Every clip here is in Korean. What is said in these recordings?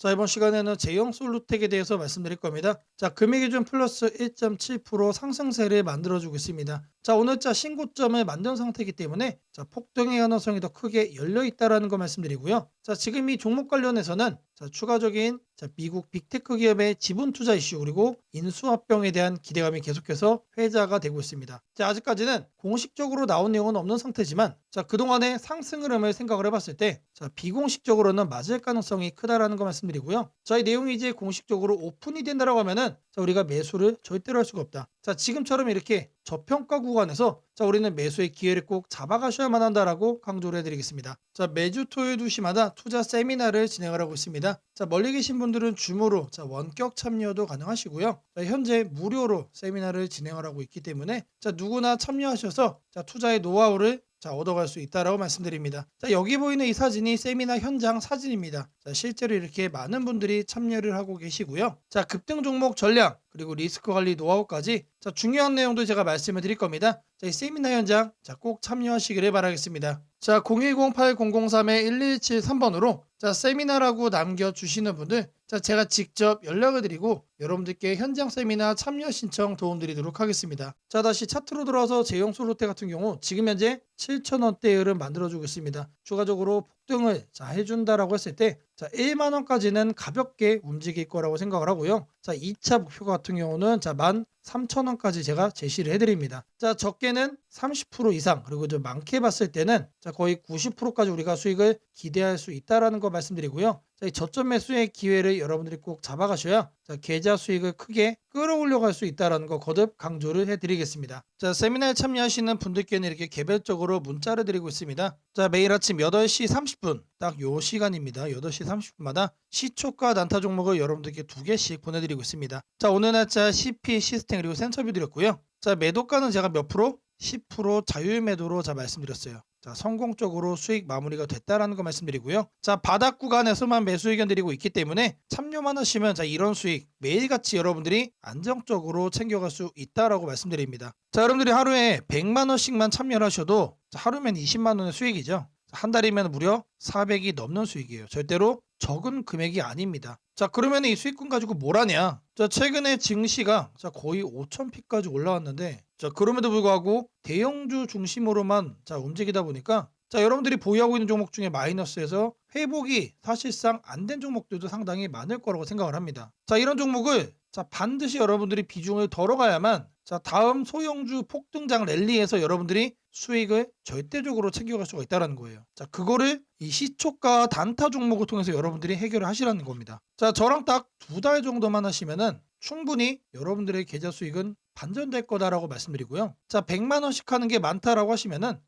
자, 이번 시간에는 제형 솔루텍에 대해서 말씀드릴 겁니다. 자, 금액 기준 플러스 1.7% 상승세를 만들어주고 있습니다. 자, 오늘자 신고점을 만든 상태이기 때문에 자, 폭등의 가능성이 더 크게 열려 있다라는 거 말씀드리고요. 자, 지금 이 종목 관련해서는 자, 추가적인 자, 미국 빅테크 기업의 지분 투자 이슈 그리고 인수합병에 대한 기대감이 계속해서 회자가 되고 있습니다. 자, 아직까지는 공식적으로 나온 내용은 없는 상태지만 자, 그동안의 상승 흐름을 생각을 해봤을 때 자, 비공식적으로는 맞을 가능성이 크다라는 거 말씀드리고요. 자, 이 내용이 이제 공식적으로 오픈이 된다라고 하면은 자, 우리가 매수를 절대로 할 수가 없다. 자, 지금처럼 이렇게 저평가 구간에서 자, 우리는 매수의 기회를 꼭 잡아가셔야만 한다라고 강조를 해드리겠습니다. 자, 매주 토요일 2시마다 투자 세미나를 진행을 하고 있습니다. 자, 멀리 계신 분들은 줌으로 자, 원격 참여도 가능하시고요. 자, 현재 무료로 세미나를 진행을 하고 있기 때문에 자, 누구나 참여하셔서 자, 투자의 노하우를 자, 얻어갈 수 있다라고 말씀드립니다. 자, 여기 보이는 이 사진이 세미나 현장 사진입니다. 자, 실제로 이렇게 많은 분들이 참여를 하고 계시고요. 자, 급등 종목 전략 그리고 리스크 관리 노하우까지 자, 중요한 내용도 제가 말씀을 드릴 겁니다. 자, 이 세미나 현장 자, 꼭 참여하시기를 바라겠습니다. 자, 010-8003-1173번으로 자, 세미나라고 남겨주시는 분들 자, 제가 직접 연락을 드리고 여러분들께 현장 세미나 참여 신청 도움드리도록 하겠습니다. 자, 다시 차트로 들어와서 제형 솔루텍 같은 경우 지금 현재 7,000원대 흐름 만들어주고 있습니다. 추가적으로 폭등을 자, 해준다라고 했을 때 자, 1만 원까지는 가볍게 움직일 거라고 생각을 하고요. 자, 2차 목표 같은 경우는 자, 13,000원까지 제가 제시를 해드립니다. 자, 적게는 30% 이상 그리고 좀 많게 봤을 때는 자, 거의 90%까지 우리가 수익을 기대할 수 있다라는 거 말씀드리고요. 자, 이 저점 매수의 기회를 여러분들이 꼭 잡아가셔야 자, 계좌 수익을 크게 끌어올려 갈 수 있다는 거 거듭 강조를 해드리겠습니다. 자, 세미나에 참여하시는 분들께는 이렇게 개별적으로 문자를 드리고 있습니다. 자, 매일 아침 8시 30분 딱 요 시간입니다. 8시 30분마다 시초가 단타 종목을 여러분들께 2개씩 보내드리고 있습니다. 자, 오늘 날짜 CP 시스템 그리고 센서뷰 드렸고요. 자, 매도가는 제가 몇 프로? 10% 자율 매도로 자 말씀드렸어요. 자, 성공적으로 수익 마무리가 됐다라는 거 말씀드리고요. 자, 바닥 구간에서만 매수 의견 드리고 있기 때문에 참여만 하시면 자, 이런 수익 매일같이 여러분들이 안정적으로 챙겨갈 수 있다라고 말씀드립니다. 자, 여러분들이 하루에 100만 원씩만 참여를 하셔도 자, 하루면 20만 원의 수익이죠. 자, 한 달이면 무려 400이 넘는 수익이에요. 절대로 적은 금액이 아닙니다. 자, 그러면 이 수익금 가지고 뭘 하냐? 자, 최근에 증시가 자, 거의 5,000피까지 올라왔는데 자, 그럼에도 불구하고 대형주 중심으로만 자, 움직이다 보니까 자, 여러분들이 보유하고 있는 종목 중에 마이너스에서 회복이 사실상 안 된 종목들도 상당히 많을 거라고 생각을 합니다. 자, 이런 종목을 자, 반드시 여러분들이 비중을 덜어가야만 자, 다음 소형주 폭등장 랠리에서 여러분들이 수익을 절대적으로 챙겨갈 수가 있다는 거예요. 자, 그거를 이 시초가 단타 종목을 통해서 여러분들이 해결을 하시라는 겁니다. 자, 저랑 딱 2달 정도만 하시면은 충분히 여러분들의 계좌 수익은 반전될 거다라고 말씀드리고요. 자, 100만 원씩 하는 게 많다라고 하시면은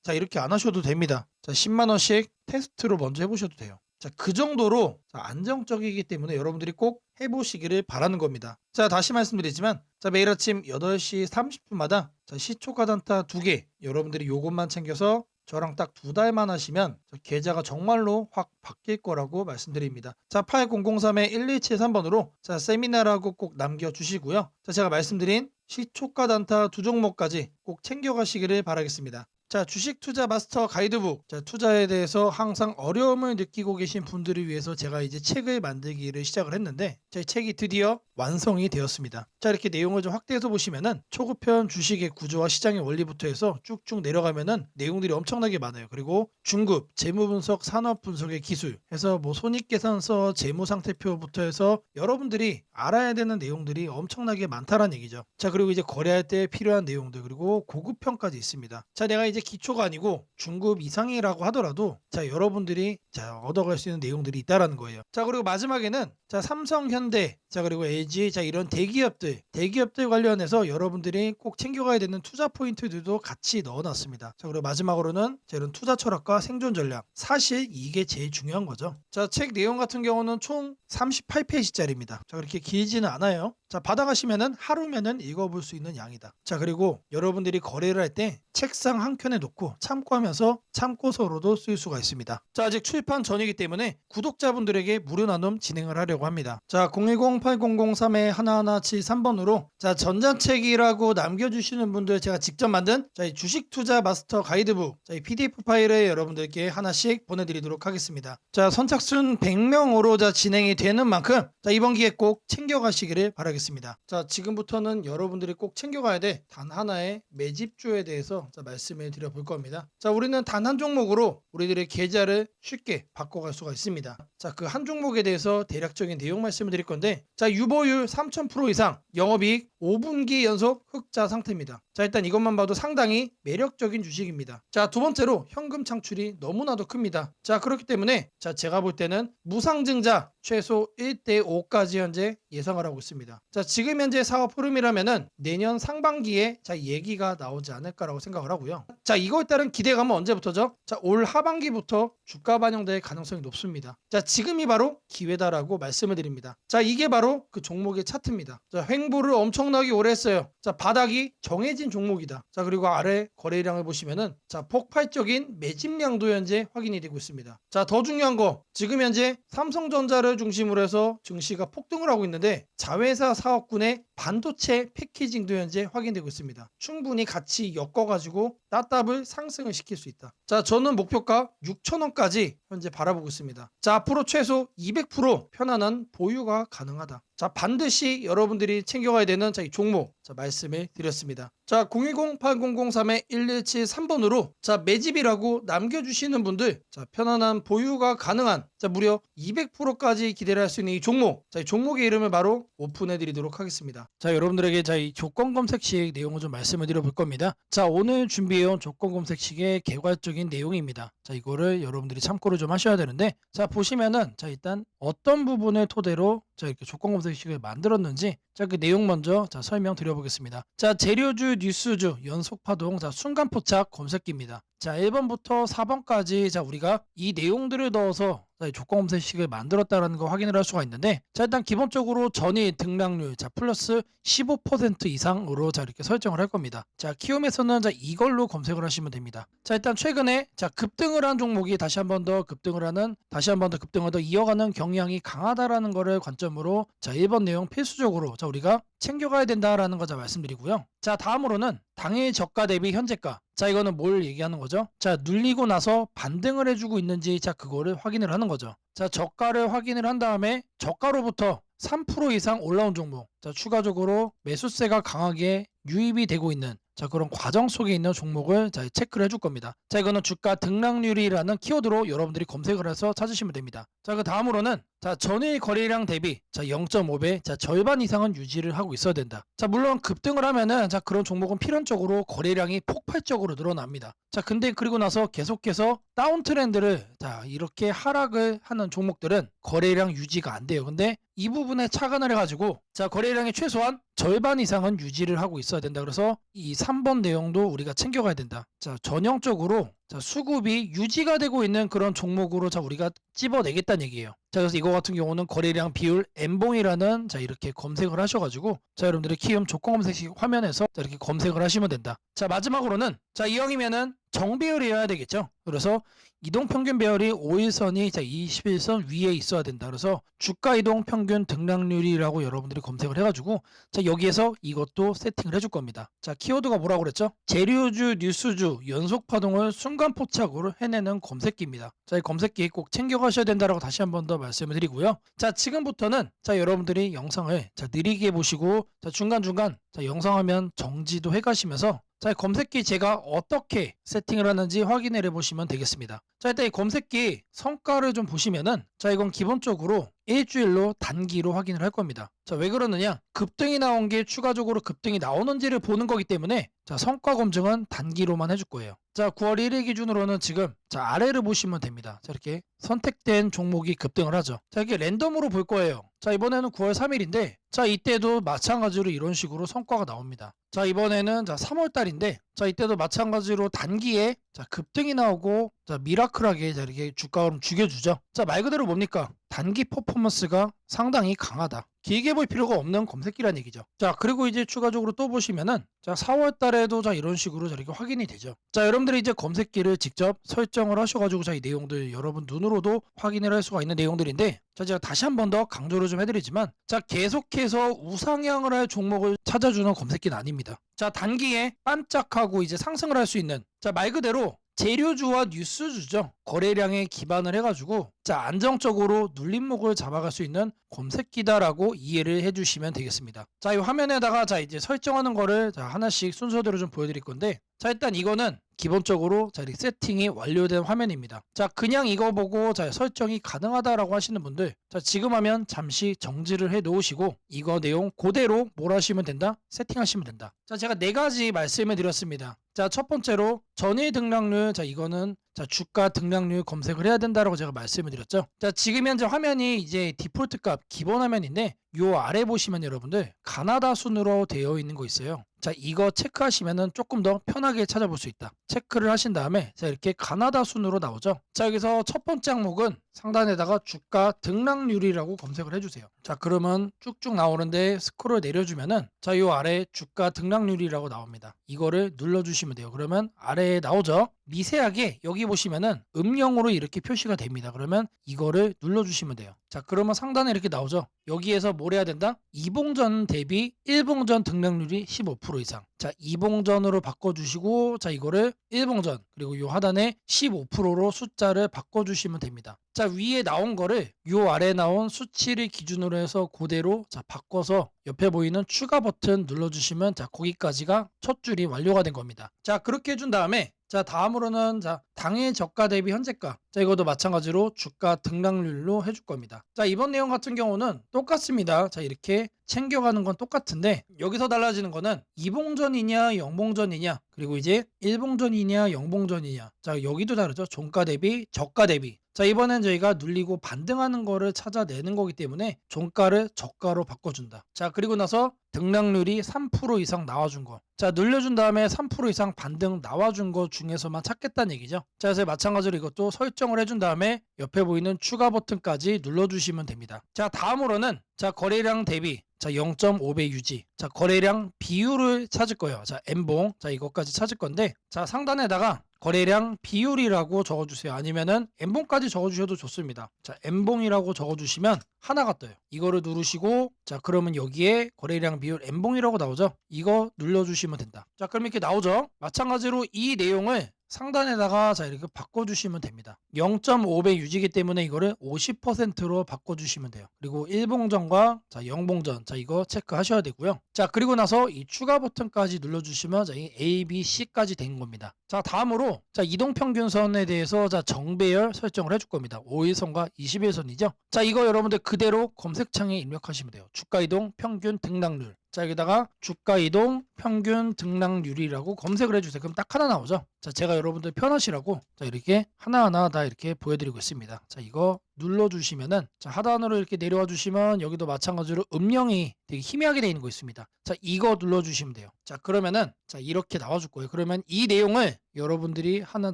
자, 이렇게 안 하셔도 됩니다. 자, 10만 원씩 테스트로 먼저 해보셔도 돼요. 자, 그 정도로 자, 안정적이기 때문에 여러분들이 꼭 해보시기를 바라는 겁니다. 자, 다시 말씀드리지만 자, 매일 아침 8시 30분마다 자, 시초가 단타 2개 여러분들이 요것만 챙겨서 저랑 딱 2달만 하시면 계좌가 정말로 확 바뀔 거라고 말씀드립니다. 자, 8003-1173번으로 자, 세미나라고 꼭 남겨주시고요. 자, 제가 말씀드린 시초가 단타 2종목까지 꼭 챙겨가시기를 바라겠습니다. 자, 주식 투자 마스터 가이드북. 자, 투자에 대해서 항상 어려움을 느끼고 계신 분들을 위해서 제가 이제 책을 만들기를 시작을 했는데 제 책이 드디어 완성이 되었습니다. 자, 이렇게 내용을 좀 확대해서 보시면은 초급편 주식의 구조와 시장의 원리부터 해서 쭉쭉 내려가면은 내용들이 엄청나게 많아요. 그리고 중급, 재무 분석, 산업 분석의 기술 해서 뭐 손익계산서, 재무 상태표부터 해서 여러분들이 알아야 되는 내용들이 엄청나게 많다라는 얘기죠. 자, 그리고 이제 거래할 때 필요한 내용들 그리고 고급편까지 있습니다. 자, 내가 이제 기초가 아니고 중급 이상이라고 하더라도 자, 여러분들이 자, 얻어갈 수 있는 내용들이 있다라는 거예요. 자, 그리고 마지막에는 자, 삼성, 현대, 자, 그리고 LG, 자, 이런 대기업들 관련해서 여러분들이 꼭 챙겨가야 되는 투자 포인트들도 같이 넣어놨습니다. 자, 그리고 마지막으로는 자, 이런 투자 철학과 생존 전략. 사실 이게 제일 중요한 거죠. 자, 책 내용 같은 경우는 총 38페이지짜리입니다. 자, 그렇게 길지는 않아요. 자, 받아가시면은 하루면은 읽어볼 수 있는 양이다. 자, 그리고 여러분들이 거래를 할 때 책상 한 켠에 놓고 참고하면서 참고서로도 쓸 수가 있습니다. 자, 아직 출판 전이기 때문에 구독자분들에게 무료 나눔 진행을 하려고 합니다. 자, 010-8003-1173번으로 자, 전자책이라고 남겨주시는 분들 제가 직접 만든 자, 이 주식 투자 마스터 가이드북 자, 이 PDF 파일을 여러분들께 하나씩 보내드리도록 하겠습니다. 자, 선착순 100명으로 자, 진행이 되는 만큼 자, 이번 기회 꼭 챙겨가시기를 바라겠습니다. 자, 지금부터는 여러분들이 꼭 챙겨가야 돼 단 하나의 매집주에 대해서 자, 말씀을 드려볼 겁니다. 자, 우리는 단 한 종목으로 우리들의 계좌를 쉽게 바꿔갈 수가 있습니다. 자, 그 한 종목에 대해서 대략적인 내용 말씀을 드릴 건데 자, 유보율 3000% 이상 영업이익 5분기 연속 흑자 상태입니다. 자, 일단 이것만 봐도 상당히 매력적인 주식입니다. 자, 두 번째로 현금 창출이 너무나도 큽니다. 자, 그렇기 때문에 자, 제가 볼 때는 무상증자 최소 1대5까지 현재 예상을 하고 있습니다. 자, 지금 현재 사업 흐름이라면은 내년 상반기에 자, 얘기가 나오지 않을까라고 생각을 하고요. 자, 이거에 따른 기대감은 언제부터죠? 자, 올 하반기부터 주가 반영될 가능성이 높습니다. 자, 지금이 바로 기회다라고 말씀을 드립니다. 자, 이게 바로 그 종목의 차트입니다. 자, 횡보를 엄청나게 오래 했어요. 자, 바닥이 정해진 종목이다. 자, 그리고 아래 거래량을 보시면은 자, 폭발적인 매집량도 현재 확인이 되고 있습니다. 자, 더 중요한 거 지금 현재 삼성전자를 중심으로 해서 증시가 폭등을 하고 있는데 자회사 사업군의 반도체 패키징도 현재 확인되고 있습니다. 충분히 같이 엮어가지고 따답을 상승을 시킬 수 있다. 자, 저는 목표가 6,000원까지 현재 바라보고 있습니다. 자, 앞으로 최소 200% 편안한 보유가 가능하다. 자, 반드시 여러분들이 챙겨가야 되는 자, 이 종목 자, 말씀을 드렸습니다. 자, 010-8003-1173번으로 자, 매집이라고 남겨주시는 분들 자, 편안한 보유가 가능한 자, 무려 200%까지 기대를 할 수 있는 이 종목 자, 이 종목의 이름을 바로 오픈해 드리도록 하겠습니다. 자, 여러분들에게 자, 이 조건 검색식 내용을 좀 말씀을 드려볼 겁니다. 자, 오늘 준비해온 조건 검색식의 개괄적인 내용입니다. 자, 이거를 여러분들이 참고를 좀 하셔야 되는데 자, 보시면은 자, 일단 어떤 부분을 토대로 자, 이렇게 조건 검색식을 만들었는지 자, 그 내용 먼저 자, 설명드려 보겠습니다. 자, 재료주, 뉴스주, 연속파동, 자, 순간포착 검색기입니다. 자, 1번부터 4번까지 자, 우리가 이 내용들을 넣어서 자, 조건 검색식을 만들었다라는 거 확인을 할 수가 있는데 자, 일단 기본적으로 전일 등락률 자, 플러스 15% 이상으로 자, 이렇게 설정을 할 겁니다. 자, 키움에서는 자, 이걸로 검색을 하시면 됩니다. 자, 일단 최근에 자, 급등을 한 종목이 다시 한 번 더 급등을 더 이어가는 경향이 강하다라는 거를 관점으로 자, 1번 내용 필수적으로 자, 우리가 챙겨가야 된다라는 거 자, 말씀드리고요. 자, 다음으로는 당일 저가 대비 현재가 자, 이거는 뭘 얘기하는 거죠? 자, 눌리고 나서 반등을 해주고 있는지 자, 그거를 확인을 하는 거죠. 자, 저가를 확인을 한 다음에 저가로부터 3% 이상 올라온 종목 자, 추가적으로 매수세가 강하게 유입이 되고 있는 자, 그런 과정 속에 있는 종목을 자, 체크를 해줄 겁니다. 자, 이거는 주가 등락률이라는 키워드로 여러분들이 검색을 해서 찾으시면 됩니다. 자, 그 다음으로는 자, 전일 거래량 대비 자, 0.5배 자, 절반 이상은 유지를 하고 있어야 된다. 자, 물론 급등을 하면은 자, 그런 종목은 필연적으로 거래량이 폭발적으로 늘어납니다. 자, 근데 그리고 나서 계속해서 다운 트렌드를 자, 이렇게 하락을 하는 종목들은 거래량 유지가 안 돼요. 근데 이 부분에 착안을 해가지고 자, 거래량의 최소한 절반 이상은 유지를 하고 있어야 된다. 그래서 이 3번 내용도 우리가 챙겨가야 된다. 자, 전형적으로 자, 수급이 유지가 되고 있는 그런 종목으로 자, 우리가 찝어내겠다는 얘기예요. 자, 그래서 이거 같은 경우는 거래량 비율 N봉이라는 자, 이렇게 검색을 하셔가지고 자, 여러분들이 키움 조건 검색식 화면에서 자, 이렇게 검색을 하시면 된다. 자, 마지막으로는 자, 이왕이면은 정배열이어야 되겠죠. 그래서 이동평균 배열이 5일선이 자, 21선 위에 있어야 된다. 그래서 주가 이동 평균 등락률이라고 여러분들이 검색을 해가지고 자, 여기에서 이것도 세팅을 해줄 겁니다. 자, 키워드가 뭐라고 그랬죠? 재료주, 뉴스주, 연속파동을 순간포착으로 해내는 검색기입니다. 자, 이 검색기 꼭 챙겨가셔야 된다라고 다시 한 번 더 말씀을 드리고요. 자, 지금부터는 자, 여러분들이 영상을 자, 느리게 보시고 자, 중간중간 자, 영상 화면 정지도 해가시면서 자, 검색기 제가 어떻게 세팅을 하는지 확인을 해보시면 되겠습니다. 자, 일단 이 검색기 성과를 좀 보시면은 자, 이건 기본적으로 일주일로 단기로 확인을 할 겁니다. 자, 왜 그러느냐? 급등이 나온 게 추가적으로 급등이 나오는지를 보는 거기 때문에 자, 성과 검증은 단기로만 해줄 거예요. 자, 9월 1일 기준으로는 지금 자, 아래를 보시면 됩니다. 자, 이렇게 선택된 종목이 급등을 하죠. 자, 이게 랜덤으로 볼 거예요. 자, 이번에는 9월 3일인데 자, 이때도 마찬가지로 이런 식으로 성과가 나옵니다. 자, 이번에는 자, 3월 달인데 자, 이때도 마찬가지로 단기에 자, 급등이 나오고 자, 미라클하게 자, 이렇게 주가를 죽여주죠. 자, 말 그대로 뭡니까? 단기 퍼포먼스가 상당히 강하다. 길게 볼 필요가 없는 검색기란 얘기죠. 자, 그리고 이제 추가적으로 또 보시면은 자, 4월 달에도 자, 이런 식으로 이렇게 확인이 되죠. 자, 여러분들이 이제 검색기를 직접 설정을 하셔가지고 자, 이 내용들 여러분 눈으로도 확인을 할 수가 있는 내용들인데 자, 제가 다시 한 번 더 강조를 좀 해드리지만 자, 계속해서 우상향을 할 종목을 찾아주는 검색기는 아닙니다. 자, 단기에 반짝하고 이제 상승을 할 수 있는 자, 말 그대로 재료주와 뉴스주죠. 거래량에 기반을 해가지고 자, 안정적으로 눌림목을 잡아갈 수 있는 검색기다라고 이해를 해주시면 되겠습니다. 자, 이 화면에다가 자, 이제 설정하는 거를 자, 하나씩 순서대로 좀 보여드릴 건데 자, 일단 이거는 기본적으로 자, 이렇게 세팅이 완료된 화면입니다. 자, 그냥 이거 보고 자, 설정이 가능하다라고 하시는 분들 자, 지금 하면 잠시 정지를 해 놓으시고 이거 내용 그대로 뭘 하시면 된다? 세팅하시면 된다. 자, 제가 네 가지 말씀을 드렸습니다. 자, 첫 번째로 전일 등락률 자, 이거는 자, 주가 등락률 검색을 해야 된다라고 제가 말씀을 드렸죠. 자, 지금 현재 화면이 이제 디폴트 값 기본 화면인데 요 아래 보시면 여러분들 가나다 순으로 되어 있는 거 있어요. 자, 이거 체크하시면은 조금 더 편하게 찾아볼 수 있다. 체크를 하신 다음에 자, 이렇게 가나다 순으로 나오죠. 자, 여기서 첫 번째 항목은 상단에다가 주가 등락률이라고 검색을 해주세요. 자, 그러면 쭉쭉 나오는데 스크롤 내려주면은 자, 요 아래 주가 등락률이라고 나옵니다. 이거를 눌러주시면 돼요. 그러면 아래에 나오죠. 미세하게 여기 보시면은 음영으로 이렇게 표시가 됩니다. 그러면 이거를 눌러주시면 돼요. 자, 그러면 상단에 이렇게 나오죠. 여기에서 뭘 해야 된다? 이봉전 대비 일봉전 등락률이 15% 이상. 자, 이봉전으로 바꿔주시고 자, 이거를 일봉전 그리고 요 하단에 15%로 숫자를 바꿔주시면 됩니다. 자, 위에 나온 거를 요 아래 나온 수치를 기준으로 해서 그대로 자, 바꿔서 옆에 보이는 추가 버튼 눌러주시면 자, 거기까지가 첫 줄이 완료가 된 겁니다. 자, 그렇게 해준 다음에 자, 다음으로는 자, 당일 저가 대비 현재가. 자, 이것도 마찬가지로 주가 등락률로 해줄 겁니다. 자, 이번 내용 같은 경우는 똑같습니다. 자, 이렇게 챙겨가는 건 똑같은데 여기서 달라지는 거는 이봉전이냐 영봉전이냐 그리고 이제 일봉전이냐 영봉전이냐. 자, 여기도 다르죠. 종가 대비 저가 대비. 자, 이번엔 저희가 눌리고 반등하는 거를 찾아내는 거기 때문에 종가를 저가로 바꿔준다. 자, 그리고 나서 등락률이 3% 이상 나와준 거. 자, 눌려준 다음에 3% 이상 반등 나와준 거 중에서만 찾겠다는 얘기죠. 자, 그래서 마찬가지로 이것도 설정을 해준 다음에 옆에 보이는 추가 버튼까지 눌러주시면 됩니다. 자, 다음으로는 자, 거래량 대비 자, 0.5배 유지. 자, 거래량 비율을 찾을 거예요. 자, N봉. 자, 이것까지 찾을 건데 자, 상단에다가 거래량 비율이라고 적어주세요. 아니면은 N봉까지 적어주셔도 좋습니다. 자, N봉이라고 적어주시면 하나가 떠요. 이거를 누르시고 자, 그러면 여기에 거래량 비율 N봉이라고 나오죠. 이거 눌러주시면 된다. 자, 그럼 이렇게 나오죠. 마찬가지로 이 내용을 상단에다가 자, 이렇게 바꿔주시면 됩니다. 0.5배 유지기 때문에 이거를 50%로 바꿔주시면 돼요. 그리고 일봉전과 자, 영봉전 자, 이거 체크하셔야 되고요. 자, 그리고 나서 이 추가 버튼까지 눌러주시면 자, 이 A, B, C까지 된 겁니다. 자, 다음으로 자, 이동평균선에 대해서 자, 정배열 설정을 해줄 겁니다. 5일선과 20일선이죠. 자, 이거 여러분들 그대로 검색창에 입력하시면 돼요. 주가이동 평균 등락률. 자, 여기다가 주가이동 평균 등락률이라고 검색을 해주세요. 그럼 딱 하나 나오죠. 자, 제가 여러분들 편하시라고 자, 이렇게 하나하나 다 이렇게 보여드리고 있습니다. 자, 이거 눌러주시면은 자, 하단으로 이렇게 내려와 주시면 여기도 마찬가지로 음영이 되게 희미하게 되어 있는 거 있습니다. 자, 이거 눌러주시면 돼요. 자, 그러면은 자, 이렇게 나와줄 거예요. 그러면 이 내용을 여러분들이 하는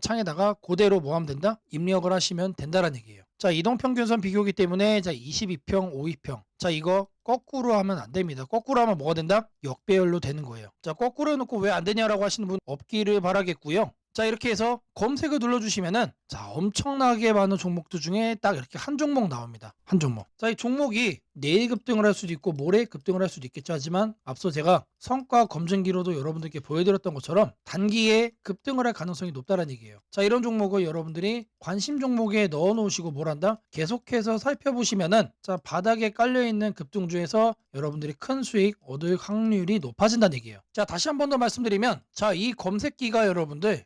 창에다가 그대로 뭐 하면 된다? 입력을 하시면 된다라는 얘기예요. 자, 이동평균선 비교기 때문에 자, 22평, 52평. 자, 이거 거꾸로 하면 안 됩니다. 거꾸로 하면 뭐가 된다? 역배열로 되는 거예요. 자, 거꾸로 해놓고 왜 안 되냐라고 하시는 분 없기를 바라겠고요. 자, 이렇게 해서 검색을 눌러주시면은 자, 엄청나게 많은 종목들 중에 딱 이렇게 한 종목 나옵니다. 한 종목. 자, 이 종목이 내일 급등을 할 수도 있고 모레 급등을 할 수도 있겠죠. 하지만 앞서 제가 성과 검증기로도 여러분들께 보여드렸던 것처럼 단기에 급등을 할 가능성이 높다는 얘기예요. 자, 이런 종목을 여러분들이 관심 종목에 넣어 놓으시고 뭘 한다? 계속해서 살펴보시면은 자, 바닥에 깔려있는 급등주에서 여러분들이 큰 수익 얻을 확률이 높아진다는 얘기예요. 자, 다시 한 번 더 말씀드리면 자, 이 검색기가 여러분들의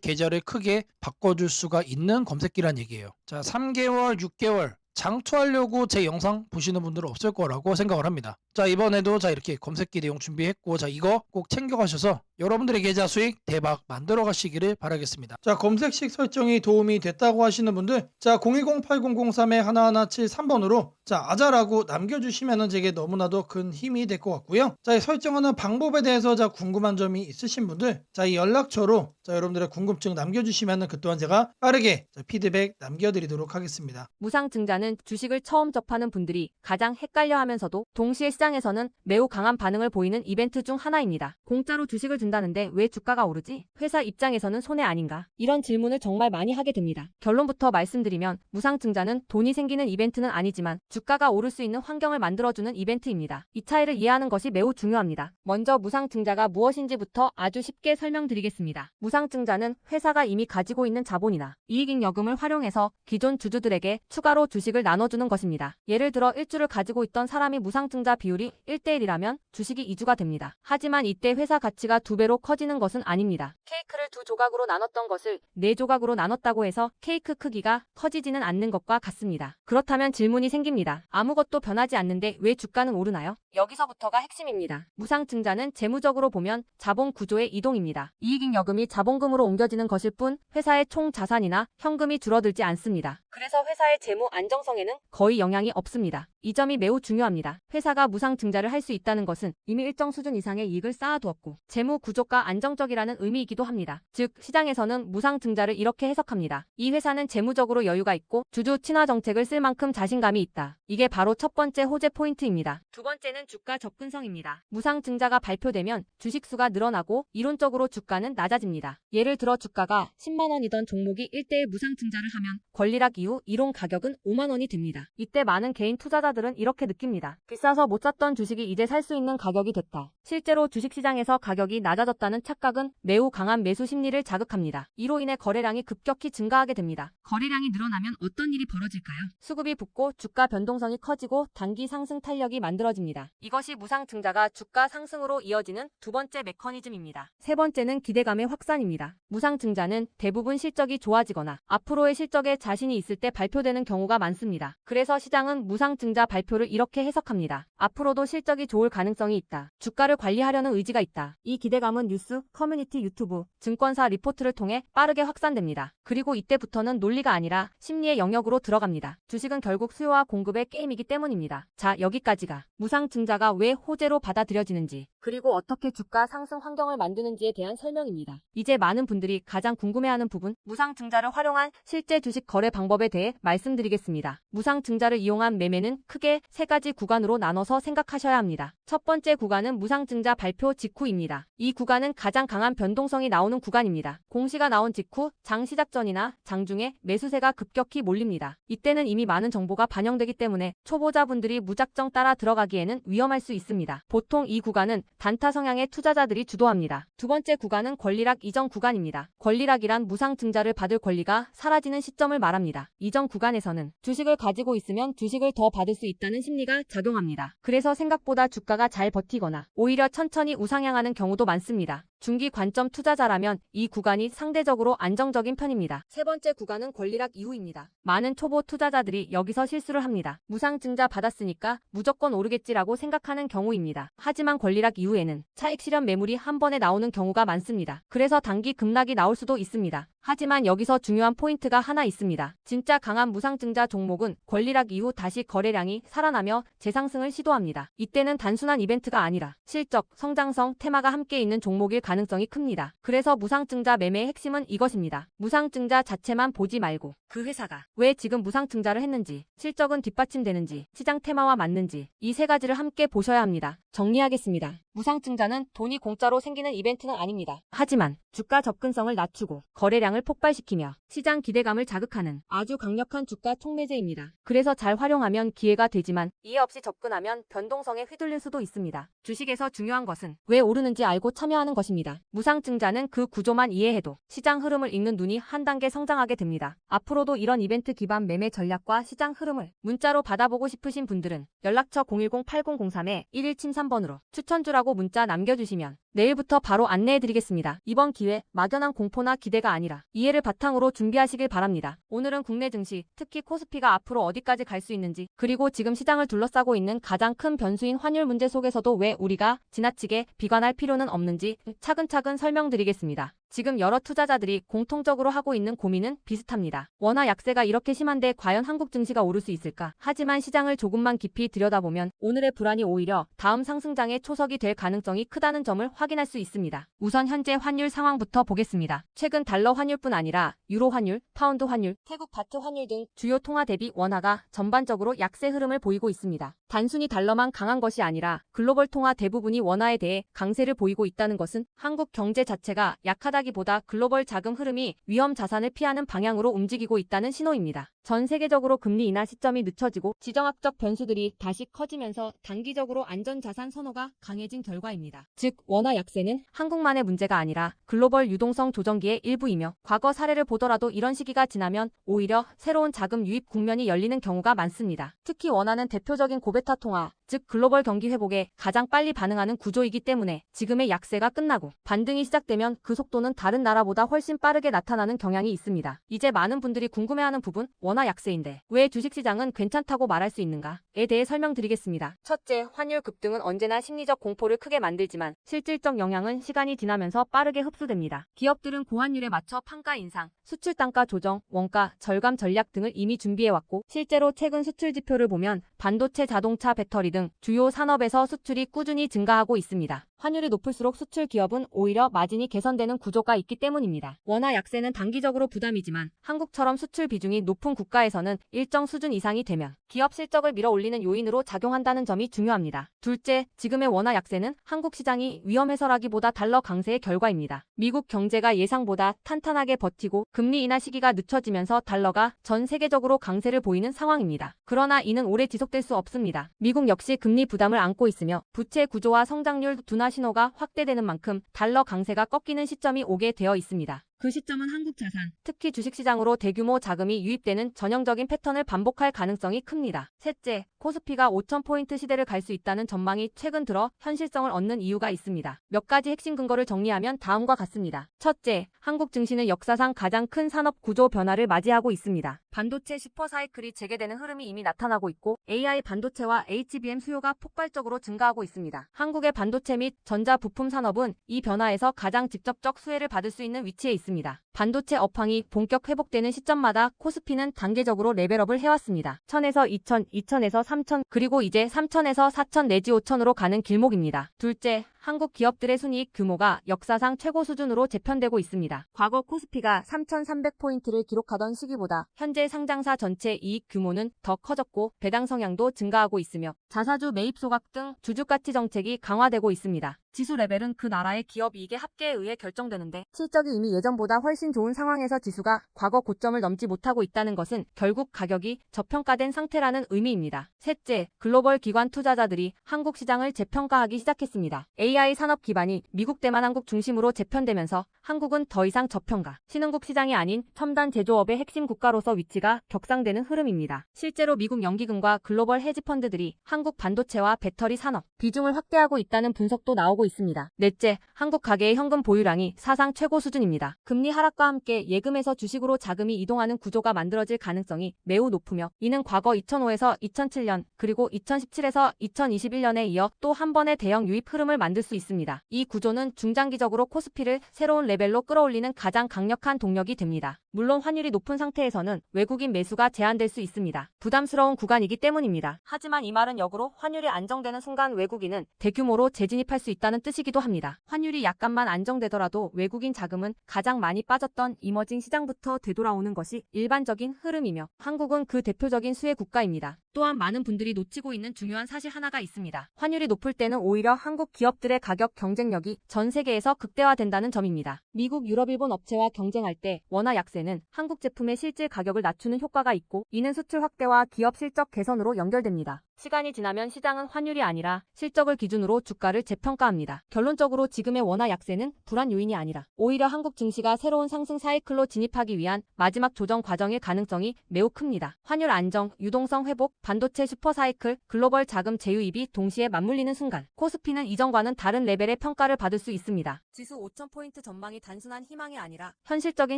계좌를 크게 바꿔줄 수가 있는 검색기란 얘기예요. 자, 3개월, 6개월 장투하려고 제 영상 보시는 분들은 없을 거라고 생각을 합니다. 자, 이번에도 자, 이렇게 검색기 내용 준비했고 자, 이거 꼭 챙겨가셔서 여러분들의 계좌 수익 대박 만들어 가시기를 바라겠습니다. 자, 검색식 설정이 도움이 됐다고 하시는 분들 자, 010-8003-1173번으로 자, 아자라고 남겨주시면 제게 너무나도 큰 힘이 될 것 같고요. 자, 이 설정하는 방법에 대해서 자, 궁금한 점이 있으신 분들 자, 이 연락처로 자, 여러분들의 궁금증 남겨주시면 그 또한 제가 빠르게 자, 피드백 남겨드리도록 하겠습니다. 무상 증자는 이때는 주식을 처음 접하는 분들이 가장 헷갈려하면서도 동시에 시장에서는 매우 강한 반응을 보이는 이벤트 중 하나입니다. 공짜로 주식을 준다는데 왜 주가가 오르지? 회사 입장에서는 손해 아닌가? 이런 질문을 정말 많이 하게 됩니다. 결론부터 말씀드리면 무상증자는 돈이 생기는 이벤트는 아니지만 주가가 오를 수 있는 환경을 만들어주는 이벤트입니다. 이 차이를 이해하는 것이 매우 중요합니다. 먼저 무상증자가 무엇인지부터 아주 쉽게 설명드리겠습니다. 무상증자는 회사가 이미 가지고 있는 자본이나 이익잉여금을 활용해서 기존 주주들에게 추가로 주식을 나눠주는 것입니다. 예를 들어 1주를 가지고 있던 사람이 무상증자 비율이 1대1이라면 주식이 2주가 됩니다. 하지만 이때 회사 가치가 2배로 커지는 것은 아닙니다. 케이크를 2조각으로 나눴던 것을 4조각으로 나눴다고 해서 케이크 크기가 커지지는 않는 것과 같습니다. 그렇다면 질문이 생깁니다. 아무것도 변하지 않는데 왜 주가는 오르나요? 여기서부터가 핵심입니다. 무상증자는 재무적으로 보면 자본 구조의 이동입니다. 이익잉여금이 자본금으로 옮겨지는 것일 뿐 회사의 총 자산이나 현금이 줄어들지 않습니다. 그래서 회사의 재무 안정성에는 거의 영향이 없습니다. 이 점이 매우 중요합니다. 회사가 무상증자를 할 수 있다는 것은 이미 일정 수준 이상의 이익을 쌓아두었고 재무 구조가 안정적이라는 의미이기도 합니다. 즉 시장에서는 무상증자를 이렇게 해석합니다. 이 회사는 재무적으로 여유가 있고 주주 친화 정책을 쓸 만큼 자신감이 있다. 이게 바로 첫 번째 호재 포인트입니다. 두 번째는 주가 접근성입니다. 무상증자가 발표되면 주식수가 늘어나고 이론적으로 주가는 낮아집니다. 예를 들어 주가가 10만 원이던 종목이 1대1 무상증자를 하면 권리락 이후 이론 가격은 5만 원이 됩니다. 이때 많은 개인 투자자들은 이렇게 느낍니다. 비싸서 못 샀던 주식이 이제 살 수 있는 가격이 됐다. 실제로 주식시장에서 가격이 낮아졌다는 착각은 매우 강한 매수 심리를 자극합니다. 이로 인해 거래량이 급격히 증가하게 됩니다. 거래량이 늘어나면 어떤 일이 벌어질까요? 수급이 붙고 주가 변동성이 커지고 단기 상승 탄력이 만들어집니다. 이것이 무상증자가 주가 상승으로 이어지는 두 번째 메커니즘입니다. 세 번째는 기대감의 확산입니다. 무상증자는 대부분 실적이 좋아지거나 앞으로의 실적에 자신이 있을 때 발표되는 경우가 많습니다. 그래서 시장은 무상증자 발표를 이렇게 해석합니다. 앞으로도 실적이 좋을 가능성이 있다. 주가를 관리하려는 의지가 있다. 이 기대감은 뉴스, 커뮤니티, 유튜브, 증권사 리포트를 통해 빠르게 확산됩니다. 그리고 이때부터는 논리가 아니라 심리의 영역으로 들어갑니다. 주식은 결국 수요와 공급의 게임이기 때문입니다. 자, 여기까지가 무상증자가 왜 호재로 받아들여지는지 그리고 어떻게 주가 상승 환경을 만드는지에 대한 설명입니다. 이제 많은 분들이 가장 궁금해하는 부분, 무상증자를 활용한 실제 주식 거래 방법에 대해 말씀드리겠습니다. 무상증자를 이용한 매매는 크게 세 가지 구간으로 나눠서 생각하셔야 합니다. 첫 번째 구간은 무상증자 발표 직후입니다. 이 구간은 가장 강한 변동성이 나오는 구간입니다. 공시가 나온 직후 장 시작 전이나 장중에 매수세가 급격히 몰립니다. 이때는 이미 많은 정보가 반영되기 때문에 초보자분들이 무작정 따라 들어가기에는 위험할 수 있습니다. 보통 이 구간은 단타 성향의 투자자들이 주도합니다. 두 번째 구간은 권리락 이전 구간입니다. 권리락이란 무상증자를 받을 권리가 사라지는 시점을 말합니다. 이전 구간에서는 주식을 가지고 있으면 주식을 더 받을 수 있다는 심리가 작용합니다. 그래서 생각보다 주가가 잘 버티거나 오히려 천천히 우상향하는 경우도 많습니다. 중기 관점 투자자라면 이 구간이 상대적으로 안정적인 편입니다. 세 번째 구간은 권리락 이후입니다. 많은 초보 투자자들이 여기서 실수를 합니다. 무상증자 받았으니까 무조건 오르겠지라고 생각하는 경우입니다. 하지만 권리락 이후에는 차익 실현 매물이 한 번에 나오는 경우가 많습니다. 그래서 단기 급락이 나올 수도 있습니다. 하지만 여기서 중요한 포인트가 하나 있습니다. 진짜 강한 무상증자 종목은 권리락 이후 다시 거래량이 살아나며 재상승을 시도합니다. 이때는 단순한 이벤트가 아니라 실적, 성장성, 테마가 함께 있는 종목일 가능성이 큽니다. 그래서 무상증자 매매의 핵심은 이것입니다. 무상증자 자체만 보지 말고 그 회사가 왜 지금 무상증자를 했는지, 실적은 뒷받침되는지, 시장 테마와 맞는지 이 세 가지를 함께 보셔야 합니다. 정리하겠습니다. 무상증자는 돈이 공짜로 생기는 이벤트는 아닙니다. 하지만 주가 접근성을 낮추고 거래량을 폭발시키며 시장 기대감을 자극하는 아주 강력한 주가 촉매제입니다. 그래서 잘 활용하면 기회가 되지만 이해 없이 접근하면 변동성에 휘둘릴 수도 있습니다. 주식에서 중요한 것은 왜 오르는지 알고 참여하는 것입니다. 무상증자는 그 구조만 이해해도 시장 흐름을 읽는 눈이 한 단계 성장하게 됩니다. 앞으로도 이런 이벤트 기반 매매 전략과 시장 흐름을 문자로 받아보고 싶으신 분들은 연락처 010-8003-1173번으로 추천주라고 문자 남겨주시면 내일부터 바로 안내해드리겠습니다. 이번 기회 막연한 공포나 기대가 아니라 이해를 바탕으로 준비하시길 바랍니다. 오늘은 국내 증시, 특히 코스피가 앞으로 어디까지 갈 수 있는지, 그리고 지금 시장을 둘러싸고 있는 가장 큰 변수인 환율 문제 속에서도 왜 우리가 지나치게 비관할 필요는 없는지 차근차근 설명드리겠습니다. 지금 여러 투자자들이 공통적으로 하고 있는 고민은 비슷합니다. 원화 약세가 이렇게 심한데 과연 한국 증시가 오를 수 있을까? 하지만 시장을 조금만 깊이 들여다보면 오늘의 불안이 오히려 다음 상승장의 초석이 될 가능성이 크다는 점을 확인할 수 있습니다. 우선 현재 환율 상황부터 보겠습니다. 최근 달러 환율뿐 아니라 유로 환율, 파운드 환율, 태국 바트 환율 등 주요 통화 대비 원화가 전반적으로 약세 흐름을 보이고 있습니다. 단순히 달러만 강한 것이 아니라 글로벌 통화 대부분이 원화에 대해 강세를 보이고 있다는 것은 한국 경제 자체가 약하다기보다 글로벌 자금 흐름이 위험 자산을 피하는 방향으로 움직이고 있다는 신호입니다. 전 세계적으로 금리 인하 시점이 늦춰지고 지정학적 변수들이 다시 커지면서 단기적으로 안전자산 선호가 강해진 결과입니다. 즉, 원화 약세는 한국만의 문제가 아니라 글로벌 유동성 조정기의 일부이며 과거 사례를 보더라도 이런 시기가 지나면 오히려 새로운 자금 유입 국면이 열리는 경우가 많습니다. 특히 원화는 대표적인 고베타 통화, 즉 글로벌 경기 회복에 가장 빨리 반응하는 구조이기 때문에 지금의 약세가 끝나고 반등이 시작되면 그 속도는 다른 나라보다 훨씬 빠르게 나타나는 경향이 있습니다. 이제 많은 분들이 궁금해하는 부분, 원화 약세인데 왜 주식시장은 괜찮다고 말할 수 있는가에 대해 설명드리겠습니다. 첫째, 환율 급등은 언제나 심리적 공포를 크게 만들지만 실질적 영향은 시간이 지나면서 빠르게 흡수됩니다. 기업들은 고환율에 맞춰 판가 인상, 수출 단가 조정, 원가 절감 전략 등을 이미 준비해왔고 실제로 최근 수출 지표를 보면 반도체, 자동차, 배터리 등 주요 산업에서 수출이 꾸준히 증가하고 있습니다. 환율이 높을수록 수출 기업은 오히려 마진이 개선되는 구조가 있기 때문입니다. 원화 약세는 단기적으로 부담이지만 한국처럼 수출 비중이 높은 국가에서는 일정 수준 이상이 되면 기업 실적을 밀어올리는 요인으로 작용한다는 점이 중요합니다. 둘째, 지금의 원화 약세는 한국 시장이 위험해서라기보다 달러 강세의 결과입니다. 미국 경제가 예상보다 탄탄하게 버티고 금리 인하 시기가 늦춰지면서 달러가 전 세계적으로 강세를 보이는 상황입니다. 그러나 이는 오래 지속될 수 없습니다. 미국 역시 금리 부담을 안고 있으며 부채 구조와 성장률 둔화 신호가 확대되는 만큼 달러 강세가 꺾이는 시점이 오게 되어 있습니다. 그 시점은 한국 자산, 특히 주식시장으로 대규모 자금이 유입되는 전형적인 패턴을 반복할 가능성이 큽니다. 셋째, 코스피가 5,000포인트 시대를 갈 수 있다는 전망이 최근 들어 현실성을 얻는 이유가 있습니다. 몇 가지 핵심 근거를 정리하면 다음과 같습니다. 첫째, 한국 증시는 역사상 가장 큰 산업 구조 변화를 맞이하고 있습니다. 반도체 슈퍼사이클이 재개되는 흐름이 이미 나타나고 있고 AI 반도체와 HBM 수요가 폭발적으로 증가하고 있습니다. 한국의 반도체 및 전자 부품 산업은 이 변화에서 가장 직접적 수혜를 받을 수 있는 위치에 있습니다. 반도체 업황이 본격 회복되는 시점마다 코스피는 단계적으로 레벨업을 해왔습니다. 1000에서 2000, 2000에서 3000, 그리고 이제 3000에서 4000 내지 5000으로 가는 길목입니다. 둘째, 한국 기업들의 순이익 규모가 역사상 최고 수준으로 재편되고 있습니다. 과거 코스피가 3,300포인트를 기록하던 시기보다 현재 상장사 전체 이익 규모는 더 커졌고 배당 성향도 증가하고 있으며 자사주 매입 소각 등 주주가치 정책이 강화되고 있습니다. 지수 레벨은 그 나라의 기업 이익의 합계에 의해 결정되는데 실적이 이미 예전보다 훨씬 좋은 상황에서 지수가 과거 고점을 넘지 못하고 있다는 것은 결국 가격이 저평가된 상태라는 의미입니다. 셋째, 글로벌 기관 투자자들이 한국 시장을 재평가하기 시작했습니다. AI 산업 기반이 미국 대만 한국 중심으로 재편되면서 한국은 더 이상 저평가, 신흥국 시장이 아닌 첨단 제조업의 핵심 국가로서 위치가 격상되는 흐름입니다. 실제로 미국 연기금과 글로벌 헤지펀드들이 한국 반도체와 배터리 산업 비중을 확대하고 있다는 분석도 나오고 있습니다. 넷째, 한국 가계의 현금 보유량이 사상 최고 수준입니다. 금리 하락과 함께 예금에서 주식으로 자금이 이동하는 구조가 만들어질 가능성이 매우 높으며 이는 과거 2005에서 2007년 그리고 2017에서 2021년에 이어 또 한 번의 대형 유입 흐름을 만들 수 있습니다. 이 구조는 중장기적으로 코스피를 새로운 레벨로 끌어올리는 가장 강력한 동력이 됩니다. 물론 환율이 높은 상태에서는 외국인 매수가 제한될 수 있습니다. 부담스러운 구간이기 때문입니다. 하지만 이 말은 역으로 환율이 안정되는 순간 외국인은 대규모로 재진입할 수 있다는 뜻이기도 합니다. 환율이 약간만 안정되더라도 외국인 자금은 가장 많이 빠졌던 이머징 시장부터 되돌아오는 것이 일반적인 흐름이며 한국은 그 대표적인 수혜 국가입니다. 또한 많은 분들이 놓치고 있는 중요한 사실 하나가 있습니다. 환율이 높을 때는 오히려 한국 기업들의 가격 경쟁력이 전 세계에서 극대화된다는 점입니다. 미국, 유럽, 일본 업체와 경쟁할 때 원화 약세는 한국 제품의 실질 가격을 낮추는 효과가 있고 이는 수출 확대와 기업 실적 개선으로 연결됩니다. 시간이 지나면 시장은 환율이 아니라 실적을 기준으로 주가를 재평가합니다. 결론적으로 지금의 원화 약세는 불안 요인이 아니라 오히려 한국 증시가 새로운 상승 사이클로 진입하기 위한 마지막 조정 과정일 가능성이 매우 큽니다. 환율 안정, 유동성 회복, 반도체 슈퍼 사이클, 글로벌 자금 재유입이 동시에 맞물리는 순간 코스피는 이전과는 다른 레벨의 평가를 받을 수 있습니다. 지수 5,000포인트 전망이 단순한 희망이 아니라 현실적인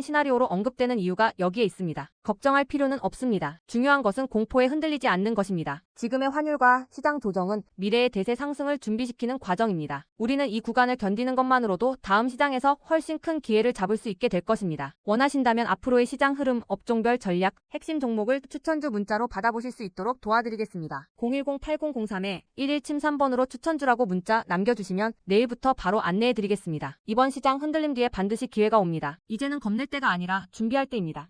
시나리오로 언급됩니다. 반복되는 이유가 여기에 있습니다. 걱정할 필요는 없습니다. 중요한 것은 공포에 흔들리지 않는 것입니다. 지금의 환율과 시장 조정은 미래의 대세 상승을 준비시키는 과정입니다. 우리는 이 구간을 견디는 것만으로도 다음 시장에서 훨씬 큰 기회를 잡을 수 있게 될 것입니다. 원하신다면 앞으로의 시장 흐름, 업종별 전략, 핵심 종목을 추천주 문자로 받아보실 수 있도록 도와드리겠습니다. 010-8003-1173번으로 추천주라고 문자 남겨주시면 내일부터 바로 안내해드리겠습니다. 이번 시장 흔들림 뒤에 반드시 기회가 옵니다. 이제는 겁낼 때가 아니라 준비할 때입니다.